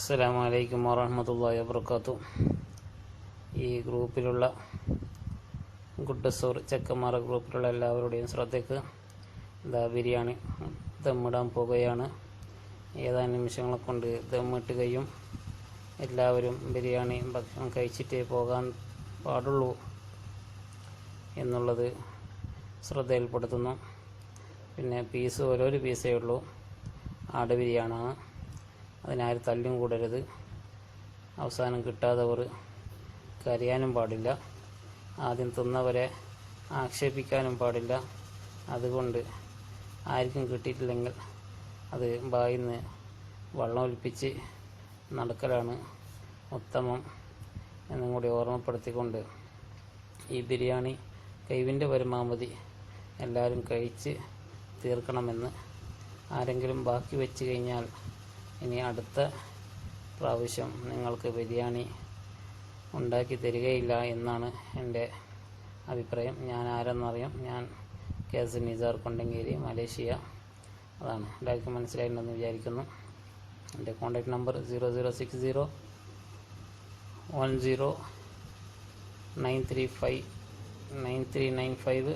അസ്സലാമു അലൈക്കും വറഹ്മത്തുള്ളാഹി വബറകാതുഹു. ഈ ഗ്രൂപ്പിലുള്ള ഗുഡ് സോർ ചെക്കന്മാർ ഗ്രൂപ്പിലുള്ള എല്ലാവരുടെയും ശ്രദ്ധയ്ക്ക് ബിരിയാണി ദമ്മിടാൻ പോകുകയാണ്. ഏതാനും നിമിഷങ്ങളെ കൊണ്ട് ദമ്മിട്ടുകയും എല്ലാവരും ബിരിയാണി ഭക്ഷണം കഴിച്ചിട്ടേ പോകാൻ പാടുള്ളൂ എന്നുള്ളത് ശ്രദ്ധയിൽപ്പെടുത്തുന്നു. പിന്നെ പീസ് ഓരോരു പീസേ ഉള്ളൂ. ആട് ബിരിയാണിയാണ്. അതിനാരും തല്ലും കൂടരുത്. അവസാനം കിട്ടാത്തവർ കരയാനും പാടില്ല. ആദ്യം തിന്നവരെ ആക്ഷേപിക്കാനും പാടില്ല. അതുകൊണ്ട് ആർക്കും കിട്ടിയിട്ടില്ലെങ്കിൽ അത് ബായിന്ന് വെള്ളം ഒലിപ്പിച്ച് നടക്കലാണ് ഉത്തമം എന്നും കൂടി ഓർമ്മപ്പെടുത്തിക്കൊണ്ട് ഈ ബിരിയാണി കഴിവിൻ്റെ പരമാവധി എല്ലാവരും കഴിച്ച് തീർക്കണമെന്ന്. ആരെങ്കിലും ബാക്കി വെച്ച് കഴിഞ്ഞാൽ ഇനി അടുത്ത പ്രാവശ്യം നിങ്ങൾക്ക് ബിരിയാണി ഉണ്ടാക്കി തരികയില്ല എന്നാണ് എൻ്റെ അഭിപ്രായം. ഞാൻ ആരെന്നറിയാം. ഞാൻ KS നിസാർ കൊണ്ടങ്കേരി, മലേഷ്യ. അതാണ്. എല്ലാവർക്കും മനസ്സിലായിട്ടുണ്ടെന്ന് വിചാരിക്കുന്നു. എൻ്റെ കോൺടാക്റ്റ് നമ്പർ 0060 10 935 9395.